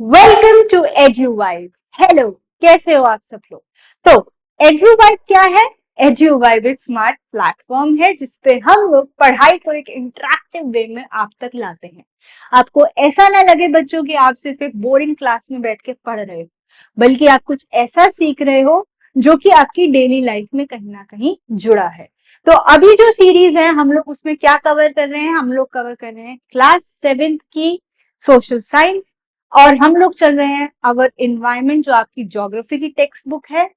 Welcome to एड्यूवाइब। Hello, कैसे हो आप सब लोग। तो एड्यूवाइब क्या है? एड्यूवाइब एक स्मार्ट प्लेटफॉर्म है जिसपे हम लोग पढ़ाई को एक इंटरेक्टिव वे में आप तक लाते हैं। आपको ऐसा ना लगे बच्चों की आप सिर्फ एक बोरिंग क्लास में बैठ के पढ़ रहे हो, बल्कि आप कुछ ऐसा सीख रहे हो जो कि आपकी डेली लाइफ में कहीं ना कहीं जुड़ा है। तो अभी जो सीरीज है हम लोग उसमें क्या कवर कर रहे हैं? हम लोग कवर कर रहे हैं क्लास 7th की सोशल साइंस, और हम लोग चल रहे हैं अवर एनवायरमेंट जो आपकी ज्योग्राफी की टेक्स्ट बुक है।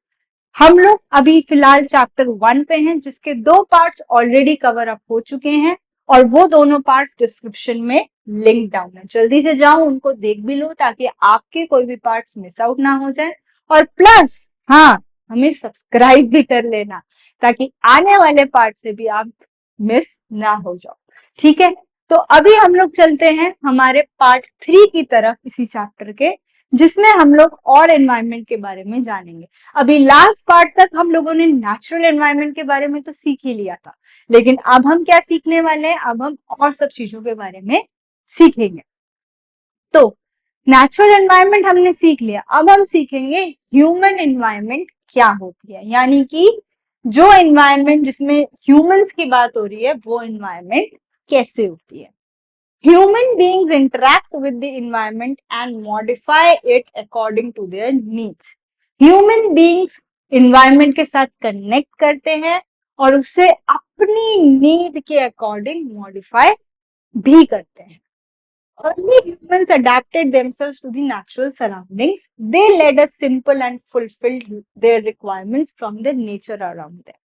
हम लोग अभी फिलहाल चैप्टर 1 पे हैं जिसके 2 पार्ट्स ऑलरेडी कवर अप हो चुके हैं और वो दोनों पार्ट्स डिस्क्रिप्शन में लिंक डाउन है। जल्दी से जाओ उनको देख भी लो ताकि आपके कोई भी पार्ट्स मिस आउट ना हो जाए। और प्लस हाँ, हमें सब्सक्राइब भी कर लेना ताकि आने वाले पार्ट से भी आप मिस ना हो जाओ। ठीक है, तो अभी हम लोग चलते हैं हमारे पार्ट 3 की तरफ इसी चैप्टर के, जिसमें हम लोग और एनवायरनमेंट के बारे में जानेंगे। अभी लास्ट पार्ट तक हम लोगों ने नेचुरल एनवायरनमेंट के बारे में तो सीख ही लिया था, लेकिन अब हम क्या सीखने वाले हैं? अब हम और सब चीजों के बारे में सीखेंगे। तो नेचुरल एनवायरनमेंट हमने सीख लिया, अब हम सीखेंगे ह्यूमन एनवायरनमेंट क्या होती है, यानी कि जो एनवायरनमेंट जिसमें ह्यूमंस की बात हो रही है वो एनवायरनमेंट कैसे होती है। Human beings interact with the environment and modify it according to their needs. Human beings environment के साथ connect करते हैं और उससे अपनी नीड के अकॉर्डिंग मॉडिफाई भी करते हैं। Early humans adapted themselves to the natural surroundings. They led a simple and fulfilled their requirements from the nature around them.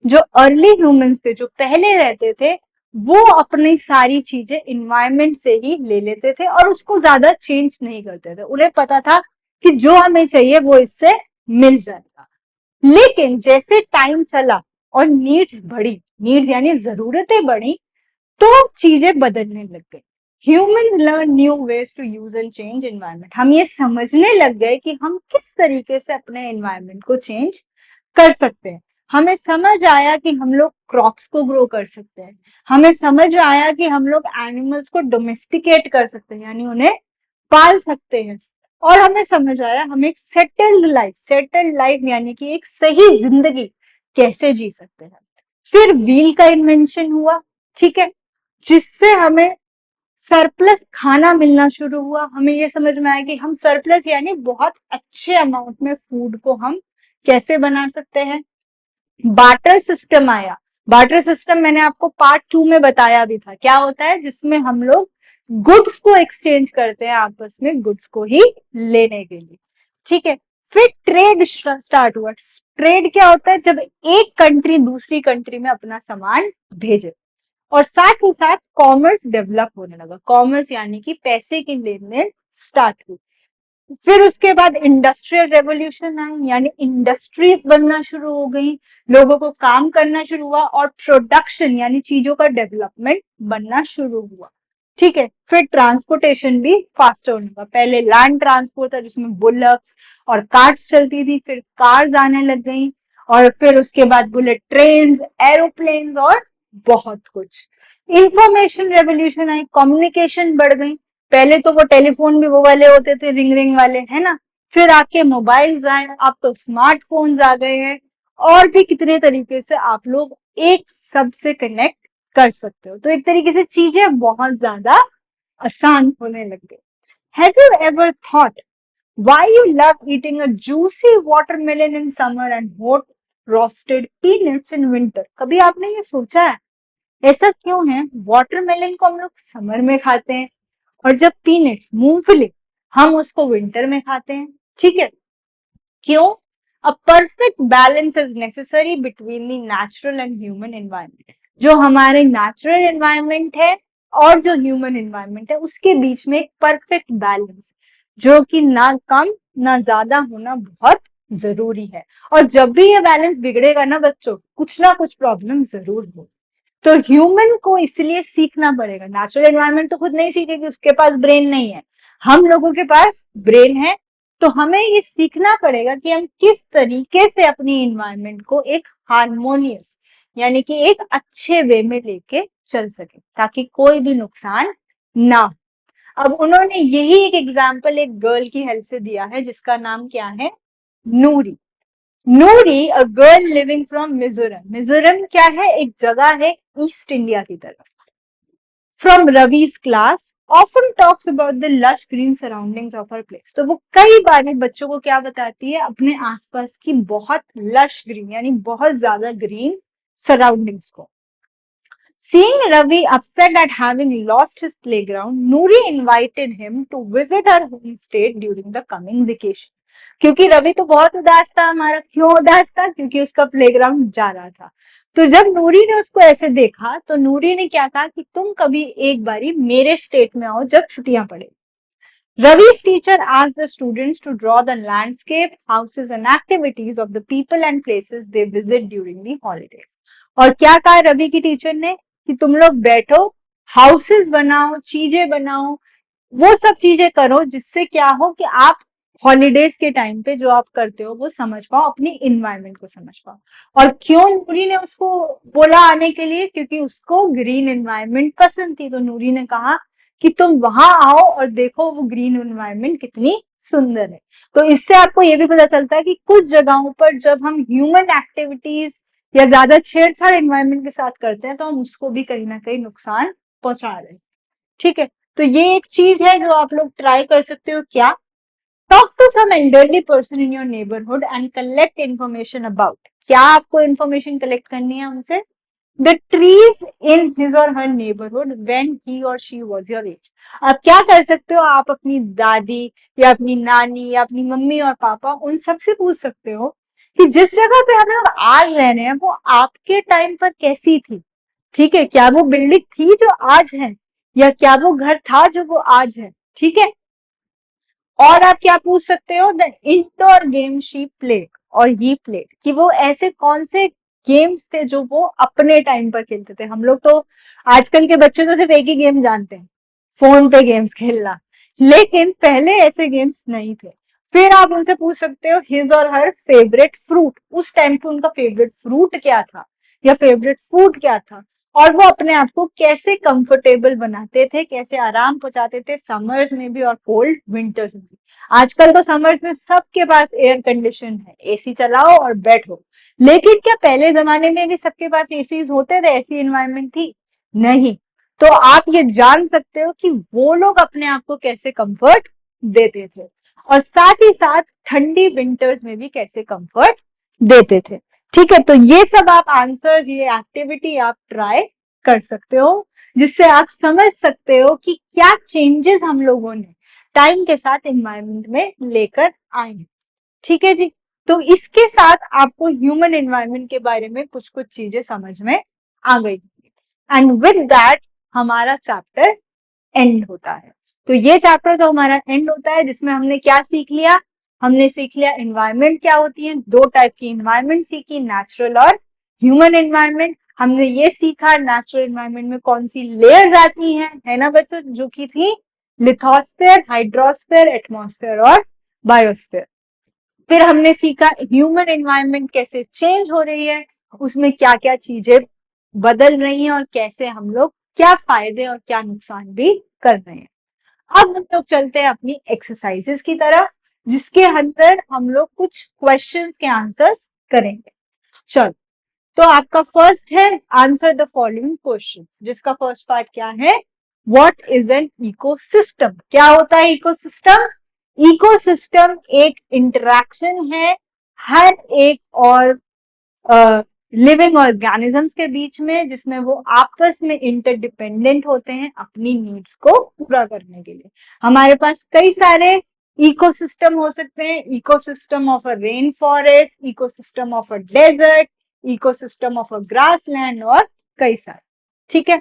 जो अर्ली ह्यूमंस थे, जो पहले रहते थे, वो अपनी सारी चीजें इन्वायरमेंट से ही ले लेते थे और उसको ज्यादा चेंज नहीं करते थे। उन्हें पता था कि जो हमें चाहिए वो इससे मिल जाएगा। लेकिन जैसे टाइम चला और नीड्स बढ़ी, नीड्स यानी जरूरतें बढ़ी, तो चीजें बदलने लग गई। Humans learn new ways to use and change environment. हम ये समझने लग गए कि हम किस तरीके से अपने एनवायरनमेंट को चेंज कर सकते हैं। हमें समझ आया कि हम लोग क्रॉप्स को ग्रो कर सकते हैं। हमें समझ आया कि हम लोग एनिमल्स को डोमेस्टिकेट कर सकते हैं, यानी उन्हें पाल सकते हैं। और हमें समझ आया हम एक सेटल्ड लाइफ यानी कि एक सही जिंदगी कैसे जी सकते हैं। फिर व्हील का इन्वेंशन हुआ, ठीक है, जिससे हमें सरप्लस खाना मिलना शुरू हुआ। हमें ये समझ में आया कि हम सरप्लस यानी बहुत अच्छे अमाउंट में फूड को हम कैसे बना सकते हैं। बार्टर सिस्टम आया। बार्टर सिस्टम मैंने आपको पार्ट 2 में बताया भी था क्या होता है, जिसमें हम लोग गुड्स को एक्सचेंज करते हैं आपस में, गुड्स को ही लेने के लिए। ठीक है, फिर ट्रेड स्टार्ट हुआ। ट्रेड क्या होता है? जब एक कंट्री दूसरी कंट्री में अपना सामान भेजे। और साथ ही साथ कॉमर्स डेवलप होने लगा। कॉमर्स यानी कि पैसे की लेन देन स्टार्ट हुई। फिर उसके बाद इंडस्ट्रियल रेवोल्यूशन आई, यानी इंडस्ट्रीज बनना शुरू हो गई, लोगों को काम करना शुरू हुआ और प्रोडक्शन यानी चीजों का डेवलपमेंट बनना शुरू हुआ। ठीक है, फिर ट्रांसपोर्टेशन भी फास्टर होने लगा। पहले लैंड ट्रांसपोर्ट था जिसमें बुलेट्स और कार्ट्स चलती थी, फिर कार्स आने लग गई, और फिर उसके बाद बुलेट ट्रेन्स, एरोप्लेन्स और बहुत कुछ। इंफॉर्मेशन रेवोल्यूशन आई, कम्युनिकेशन बढ़ गई। पहले तो वो टेलीफोन भी वो वाले होते थे, रिंग रिंग वाले, है ना। फिर आके मोबाइल्स आए, अब तो स्मार्टफोन्स आ गए हैं, और भी कितने तरीके से आप लोग एक सबसे कनेक्ट कर सकते हो। तो एक तरीके से चीजें बहुत ज्यादा आसान होने लग गई। Have you ever thought why you love eating a juicy watermelon in summer and hot roasted peanuts in winter? कभी आपने ये सोचा है ऐसा क्यों है वाटरमेलन को हम लोग समर में खाते हैं और जब पीनट्स मूंगफली हम उसको विंटर में खाते हैं? ठीक है, क्यों? A perfect balance is necessary between the natural and human environment. जो हमारे नेचुरल एनवायरनमेंट है और जो ह्यूमन एनवायरनमेंट है उसके बीच में एक परफेक्ट बैलेंस, जो कि ना कम ना ज्यादा होना बहुत जरूरी है। और जब भी ये बैलेंस बिगड़ेगा ना बच्चों, कुछ ना कुछ प्रॉब्लम जरूर हो। तो ह्यूमन को इसलिए सीखना पड़ेगा। नेचुरल एनवायरनमेंट तो खुद नहीं सीखेगी, उसके पास ब्रेन नहीं है। हम लोगों के पास ब्रेन है, तो हमें ये सीखना पड़ेगा कि हम किस तरीके से अपनी एनवायरनमेंट को एक हार्मोनियस यानी कि एक अच्छे वे में लेके चल सके ताकि कोई भी नुकसान ना हो। अब उन्होंने यही एक एग्जाम्पल एक गर्ल की हेल्प से दिया है जिसका नाम क्या है, Noori. Noori a girl living from Mizoram. Mizoram क्या है, एक जगह है ईस्ट इंडिया की तरफ। From Ravi's class often talks about the lush green surroundings of her place. तो वो कई बार बच्चों को क्या बताती है, अपने आसपास की बहुत लश ग्रीन यानी बहुत ज्यादा ग्रीन सराउंडिंग्स को। Seeing Ravi upset at having lost his playground, Noori invited him to visit her home state during the coming vacation. क्योंकि रवि तो बहुत उदास था हमारा, क्यों उदास था, क्योंकि उसका प्लेग्राउंड जा रहा था। तो जब नूरी ने उसको ऐसे देखा तो नूरी ने क्या कहा कि तुम कभी एक बारी मेरे स्टेट में आओ जब छुट्टियां पड़े। Ravi's teacher asked the students to draw the landscape, houses and activities of the people and places they visit during the holidays. और क्या कहा रवि की टीचर ने कि तुम लोग बैठो, हाउसेस बनाओ, चीजें बनाओ, वो सब चीजें करो जिससे क्या हो कि आप हॉलीडेज के टाइम पे जो आप करते हो वो समझ पाओ, अपनी इन्वायरमेंट को समझ पाओ। और क्यों नूरी ने उसको बोला आने के लिए, क्योंकि उसको ग्रीन एनवायरमेंट पसंद थी। तो नूरी ने कहा कि तुम वहां आओ और देखो वो ग्रीन एनवायरमेंट कितनी सुंदर है। तो इससे आपको ये भी पता चलता है कि कुछ जगहों पर जब हम ह्यूमन एक्टिविटीज या ज्यादा छेड़छाड़ एनवायरमेंट के साथ करते हैं तो हम उसको भी कहीं ना कहीं नुकसान पहुंचा रहे हैं। ठीक है, तो ये एक चीज है जो आप लोग ट्राई कर सकते हो। क्या, talk to some elderly person in your neighbourhood and collect information about. क्या आपको इन्फॉर्मेशन कलेक्ट करनी है उनसे, द ट्रीज इन हिज और हर नेबरहुड व्हेन ही और शी वाज योर एज। अब क्या कर सकते हो, आप अपनी दादी या अपनी नानी या अपनी मम्मी और पापा उन सबसे पूछ सकते हो कि जिस जगह पे हम लोग आज रह रहे हैं वो आपके टाइम पर कैसी थी। ठीक है, क्या वो बिल्डिंग थी जो आज है, या क्या वो घर था जो वो आज है। ठीक है, और आप क्या पूछ सकते हो, the indoor game she played और ही प्लेड, कि वो ऐसे कौन से गेम्स थे जो वो अपने टाइम पर खेलते थे। हम लोग तो आजकल के बच्चे तो सिर्फ एक ही गेम जानते हैं, फोन पे गेम्स खेलना, लेकिन पहले ऐसे गेम्स नहीं थे। फिर आप उनसे पूछ सकते हो हिज और हर फेवरेट फ्रूट, उस टाइम पे उनका फेवरेट फ्रूट क्या था या फेवरेट फूड क्या था, और वो अपने आप को कैसे कंफर्टेबल बनाते थे, कैसे आराम पहुंचाते थे समर्स में भी और कोल्ड विंटर्स में भी। आजकल तो समर्स में सबके पास एयर कंडीशन है, एसी चलाओ और बैठो, लेकिन क्या पहले जमाने में भी सबके पास एसी होते थे, ऐसी एनवायरमेंट थी नहीं। तो आप ये जान सकते हो कि वो लोग अपने आप को कैसे कंफर्ट देते थे, और साथ ही साथ ठंडी विंटर्स में भी कैसे कंफर्ट देते थे। ठीक है, तो ये सब आप आंसर्स, ये एक्टिविटी आप ट्राई कर सकते हो, जिससे आप समझ सकते हो कि क्या चेंजेस हम लोगों ने टाइम के साथ एनवायरमेंट में लेकर आए हैं। ठीक है जी, तो इसके साथ आपको ह्यूमन एनवायरमेंट के बारे में कुछ कुछ चीजें समझ में आ गई, एंड विद दैट हमारा चैप्टर एंड होता है। तो ये चैप्टर तो हमारा एंड होता है, जिसमें हमने क्या सीख लिया, हमने सीख लिया एनवायरमेंट क्या होती है, दो टाइप की एनवायरमेंट सीखी, नेचुरल और ह्यूमन एनवायरमेंट। हमने ये सीखा नेचुरल एनवायरमेंट में कौन सी लेयर्स आती हैं, है ना बच्चों, जो की थी लिथोस्फेयर, हाइड्रोस्फेयर, एटमॉस्फेयर और बायोस्फेयर। फिर हमने सीखा ह्यूमन एनवायरमेंट कैसे चेंज हो रही है, उसमें क्या क्या चीजें बदल रही हैं और कैसे हम लोग क्या फायदे और क्या नुकसान भी कर रहे हैं। अब हम लोग चलते हैं अपनी एक्सरसाइजेस की तरफ, जिसके अंदर हम लोग कुछ क्वेश्चंस के आंसर्स करेंगे। चलो, तो आपका फर्स्ट है आंसर द फॉलोइंग क्वेश्चंस, जिसका फर्स्ट पार्ट क्या है, व्हाट इज एन इकोसिस्टम। क्या होता है इकोसिस्टम? इकोसिस्टम एक इंटरैक्शन है हर एक और लिविंग ऑर्गेनिजम्स के बीच में, जिसमें वो आपस में इंटरडिपेंडेंट होते हैं अपनी नीड्स को पूरा करने के लिए। हमारे पास कई सारे इकोसिस्टम हो सकते हैं, ecosystem of a rain forest, ecosystem of a desert, ecosystem of a grassland और कई सारे। ठीक है,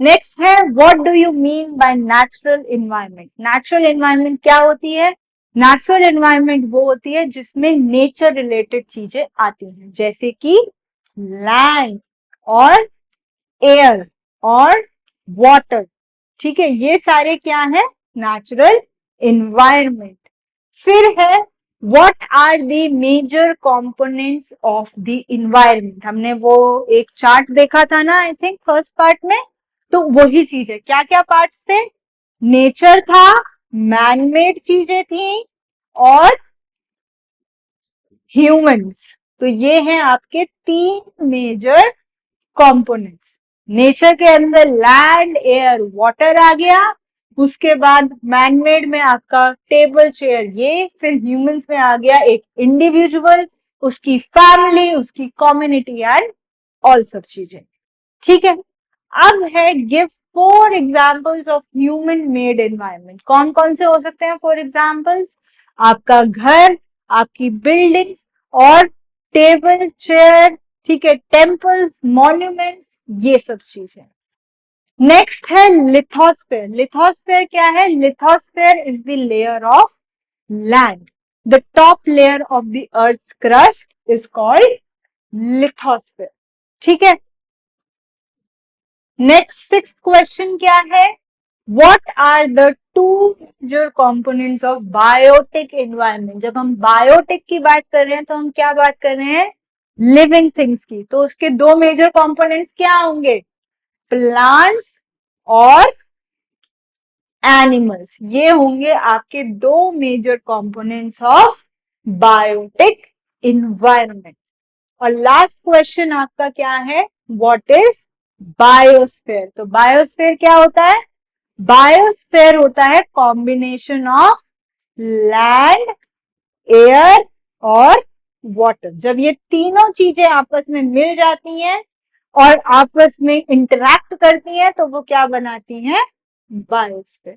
नेक्स्ट है what do you mean by natural environment. Natural environment क्या होती है? नेचुरल एनवायरनमेंट वो होती है जिसमें नेचर रिलेटेड चीजें आती हैं, जैसे कि लैंड और एयर और वाटर। ठीक है, ये सारे क्या है? Natural environment. फिर है what are the major components of the environment. हमने वो एक चार्ट देखा था ना, आई थिंक फर्स्ट पार्ट में, तो वही चीज है। क्या क्या पार्ट्स थे? नेचर था, मैनमेड चीजें थी और ह्यूमंस। तो ये हैं आपके तीन मेजर कंपोनेंट्स। नेचर के अंदर लैंड, एयर, वाटर आ गया, उसके बाद मैनमेड में आपका टेबल, चेयर, ये फिर ह्यूमंस में आ गया एक इंडिविजुअल, उसकी फैमिली, उसकी कम्युनिटी एंड ऑल सब चीजें। ठीक है, अब है give 4 examples of human made environment. कौन कौन से हो सकते हैं 4 एग्जाम्पल्स? आपका घर, आपकी बिल्डिंग्स और टेबल, चेयर, ठीक है, टेम्पल्स, मॉन्यूमेंट्स, ये सब चीजें। नेक्स्ट है लिथोस्फेयर। लिथोस्फेयर क्या है? Lithosphere is the layer of land. The top layer of the earth crust is called lithosphere. ठीक है, नेक्स्ट 6th क्वेश्चन क्या है? What are the two major components of biotic environment? जब हम biotic की बात कर रहे हैं तो हम क्या बात कर रहे हैं? लिविंग थिंग्स की। तो उसके दो मेजर कंपोनेंट्स क्या होंगे? प्लांट्स और एनिमल्स। ये होंगे आपके दो major components of biotic environment. और लास्ट क्वेश्चन आपका क्या है? What is biosphere? तो बायोस्फेयर क्या होता है? बायोस्फेयर होता है कॉम्बिनेशन ऑफ लैंड, एयर और वाटर। जब ये तीनों चीजें आपस में मिल जाती हैं और आपस में इंटरैक्ट करती हैं तो वो क्या बनाती हैं? बायोस्फेयर।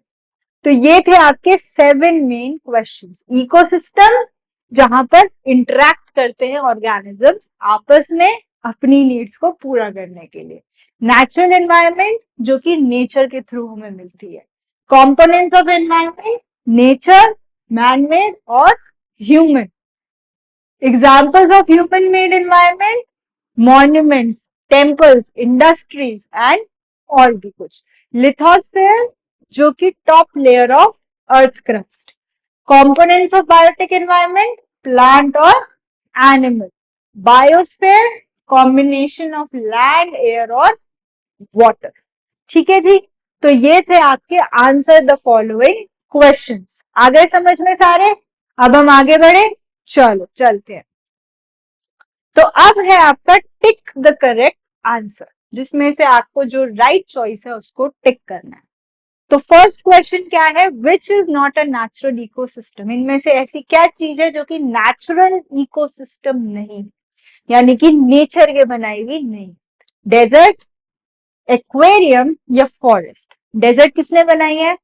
तो ये थे आपके 7 मेन क्वेश्चंस। इकोसिस्टम, जहां पर इंटरैक्ट करते हैं ऑर्गेनिजम्स आपस में अपनी नीड्स को पूरा करने के लिए। नेचुरल एनवायरनमेंट, जो कि नेचर के थ्रू हमें मिलती है। Components of environment, nature, manmade और human. Examples of human made environment, monuments, temples, industries and और भी कुछ। लिथोस्फेयर, जो कि top layer of earth crust. Components of biotic environment, plant और animal. Biosphere, combination of land, air और water. ठीक है जी, तो ये थे आपके आंसर द फॉलोइंग क्वेश्चंस। आ गए समझ में सारे? अब हम आगे बढ़े, चलो चलते हैं। तो अब है आपका टिक द करेक्ट आंसर, जिसमें से आपको जो राइट चॉइस है उसको टिक करना है। तो फर्स्ट क्वेश्चन क्या है? Which is not a natural ecosystem? इनमें से ऐसी क्या चीज है जो कि नेचुरल इकोसिस्टम नहीं, यानी कि नेचर के बनाई हुई नहीं? डेजर्ट, एक्वेरियम या फॉरेस्ट? डेजर्ट किसने बनाई है?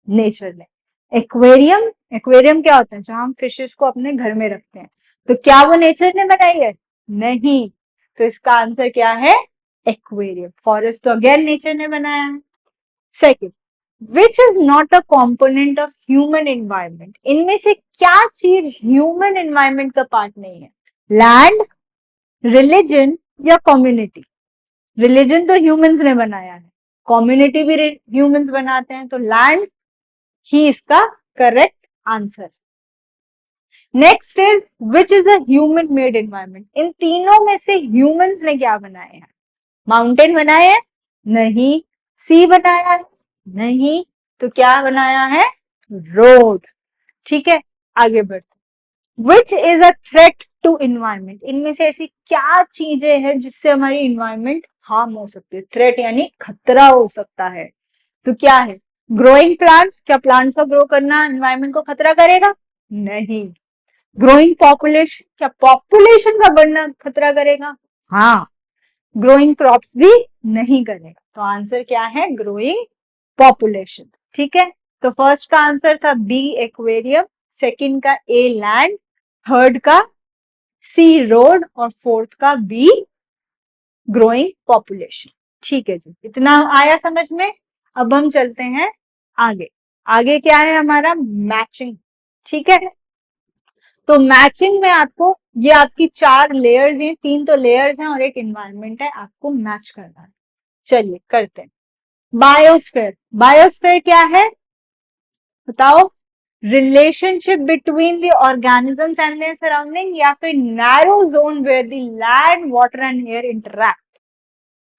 नेचर ने। एक्वेरियम, एक्वेरियम क्या होता है? जहां हम फिशेस को अपने घर में रखते हैं। तो क्या वो नेचर ने बनाई है? नहीं। तो इसका आंसर क्या है? एक्वेरियम। फॉरेस्ट तो अगेन नेचर ने बनाया है। Second, which is not a component of human environment? इनमें से क्या चीज ह्यूमन एनवायरमेंट का पार्ट नहीं है? लैंड, रिलीजन या कम्युनिटी? रिलीजन तो ह्यूमंस ने बनाया है, कम्युनिटी भी ह्यूमंस बनाते हैं, तो लैंड ही इसका correct answer. Next is which is a human made environment? इन तीनों में से ह्यूमंस ने क्या बनाया है? माउंटेन बनाए हैं? नहीं। सी बनाया है? नहीं। तो क्या बनाया है? रोड। ठीक है, आगे बढ़ते। Which is a threat to environment? इनमें से ऐसी क्या चीजें हैं जिससे हमारी इन्वायरमेंट हार्म हो सकती है? थ्रेट यानी खतरा हो सकता है। तो क्या है? ग्रोइंग प्लांट्स, क्या प्लांट्स का ग्रो करना एनवायरमेंट को खतरा करेगा? नहीं। ग्रोइंग पॉपुलेशन, क्या पॉपुलेशन का बढ़ना खतरा करेगा? हाँ। ग्रोइंग क्रॉप्स भी नहीं करेगा। तो आंसर क्या है? Growing population. ठीक है, तो फर्स्ट का आंसर था बी एक्वेरियम, सेकंड का ए लैंड, थर्ड का सी रोड और फोर्थ का बी ग्रोइंग पॉपुलेशन। ठीक है जी, इतना आया समझ में? अब हम चलते हैं आगे। आगे क्या है हमारा? मैचिंग। ठीक है, तो मैचिंग में आपको, ये आपकी 4 लेयर्स हैं, 3 तो लेयर्स हैं और एक एनवायरनमेंट है, आपको मैच करना है। चलिए करते हैं। बायोस्फेयर, बायोस्फेयर क्या है बताओ? Relationship between the organisms and their surrounding, या फिर narrow zone where the land, water and air interact?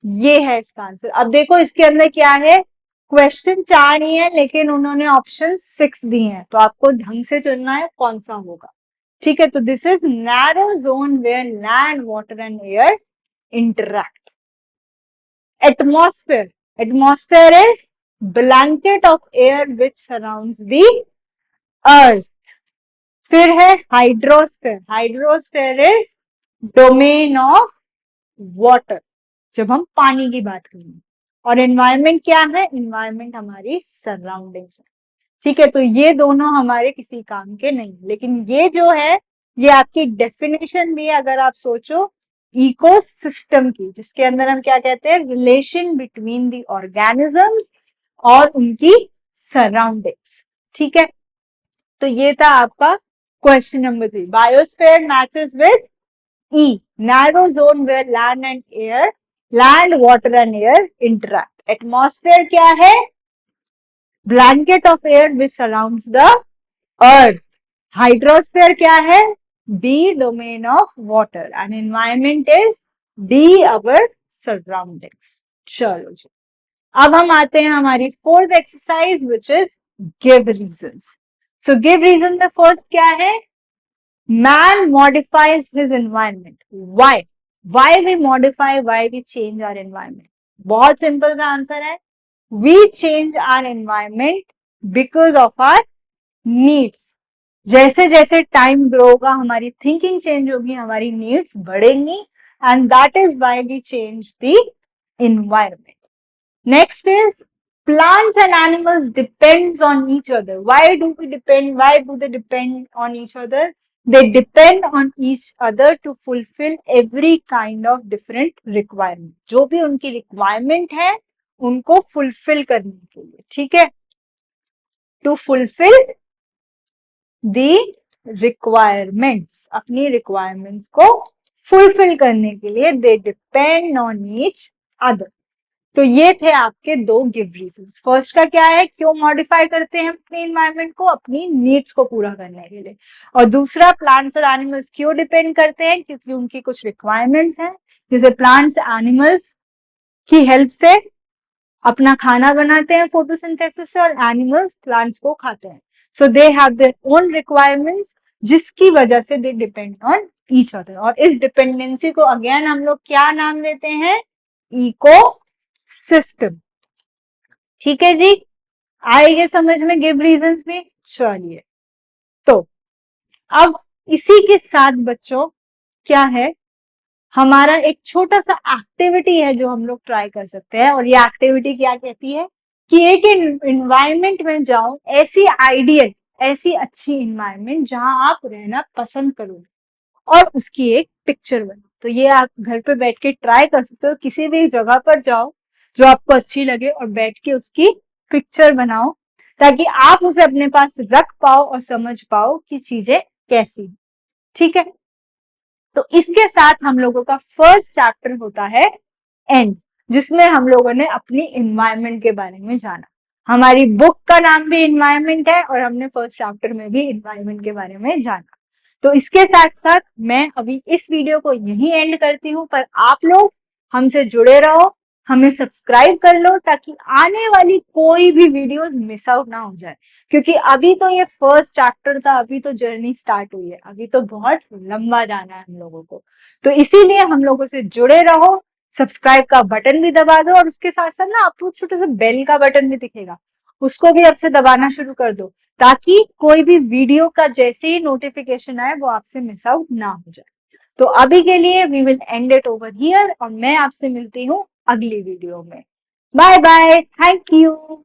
ये है इसका आंसर। अब देखो इसके अंदर क्या है? क्वेश्चन 4 ही है लेकिन उन्होंने ऑप्शन 6 दिए हैं, तो आपको ढंग से चुनना है कौन सा होगा। ठीक है, तो this is narrow zone where land water and air interact. Atmosphere, atmosphere is blanket of air which surrounds the earth. फिर है hydrosphere, hydrosphere is domain of water, जब हम पानी की बात करेंगे। और एनवायरमेंट क्या है, एनवायरमेंट हमारी सराउंडिंग्स है। ठीक है, तो ये दोनों हमारे किसी काम के नहीं, लेकिन ये जो है ये आपकी डेफिनेशन भी है अगर आप सोचो इकोसिस्टम की, जिसके अंदर हम क्या कहते हैं, रिलेशन बिटवीन द ऑर्गेनिजम्स और उनकी सराउंडिंग्स। ठीक है, तो ये था आपका question number 3। Biosphere matches with E, narrow zone where land and air, land, water and air interact. Atmosphere क्या है, blanket of air which surrounds the earth. Hydrosphere क्या है, B, domain of water, and environment is D, our surroundings. चलो जी, अब हम आते हैं हमारी fourth exercise which is give reasons. So give reason में फर्स्ट क्या है, man modifies his environment. Why we modify, why we change our environment? बहुत सिंपल सा आंसर है, we change our environment because of our needs. जैसे जैसे time grow होगा हमारी थिंकिंग चेंज होगी, हमारी नीड्स बढ़ेंगी, and that is why we change the environment. Next is plants and animals depends on each other. Why do we depend? Why do they depend on each other? They depend on each other to fulfill every kind of different requirement. जो भी उनकी requirement है उनको fulfill करने के लिए, ठीक है, to fulfill the requirements, अपनी requirements को fulfill करने के लिए they depend on each other. तो ये थे आपके दो गिव रीजंस। फर्स्ट का क्या है, क्यों मॉडिफाई करते हैं अपने इन्वायरमेंट को, अपनी नीड्स को पूरा करने के लिए। और दूसरा, प्लांट्स और एनिमल्स क्यों डिपेंड करते हैं, क्योंकि उनकी कुछ रिक्वायरमेंट्स हैं, जैसे प्लांट्स एनिमल्स की हेल्प से अपना खाना बनाते हैं फोटोसिंथेसिस से, और एनिमल्स प्लांट्स को खाते हैं। So they have their own requirements, जिसकी वजह से they depend on each other. और इस डिपेंडेंसी को अगेन हम लोग क्या नाम देते हैं, इको सिस्टम। ठीक है जी, आएंगे समझ में गिव रीजंस में। चलिए, तो अब इसी के साथ बच्चों क्या है, हमारा एक छोटा सा एक्टिविटी है जो हम लोग ट्राई कर सकते हैं। और ये एक्टिविटी क्या कहती है कि एक एनवायरमेंट में जाओ, ऐसी आइडियल, ऐसी अच्छी एनवायरमेंट जहां आप रहना पसंद करोगे, और उसकी एक पिक्चर बनाओ। तो ये आप घर पे बैठ के ट्राई कर सकते हो, किसी भी जगह पर जाओ जो आपको अच्छी लगे और बैठ के उसकी पिक्चर बनाओ, ताकि आप उसे अपने पास रख पाओ और समझ पाओ कि चीजें कैसी। ठीक है, तो इसके साथ हम लोगों का फर्स्ट चैप्टर होता है एंड, जिसमें हम लोगों ने अपनी एनवायरमेंट के बारे में जाना। हमारी बुक का नाम भी एनवायरमेंट है और हमने फर्स्ट चैप्टर में भी एनवायरमेंट के बारे में जाना। तो इसके साथ साथ मैं अभी इस वीडियो को यहीं एंड करती हूँ, पर आप लोग हमसे जुड़े रहो, हमें सब्सक्राइब कर लो, ताकि आने वाली कोई भी वीडियोस मिस आउट ना हो जाए। क्योंकि अभी तो ये फर्स्ट चैप्टर था, अभी तो जर्नी स्टार्ट हुई है, अभी तो बहुत लंबा जाना है हम लोगों को। तो इसीलिए हम लोगों से जुड़े रहो, सब्सक्राइब का बटन भी दबा दो, और उसके साथ साथ ना आपको छोटा सा बेल का बटन भी दिखेगा, उसको भी अब से दबाना शुरू कर दो, ताकि कोई भी वीडियो का जैसे ही नोटिफिकेशन आए वो आपसे मिस आउट ना हो जाए। तो अभी के लिए we will end it over here, और मैं आपसे मिलती हूँ अगली वीडियो में। Bye bye, thank you.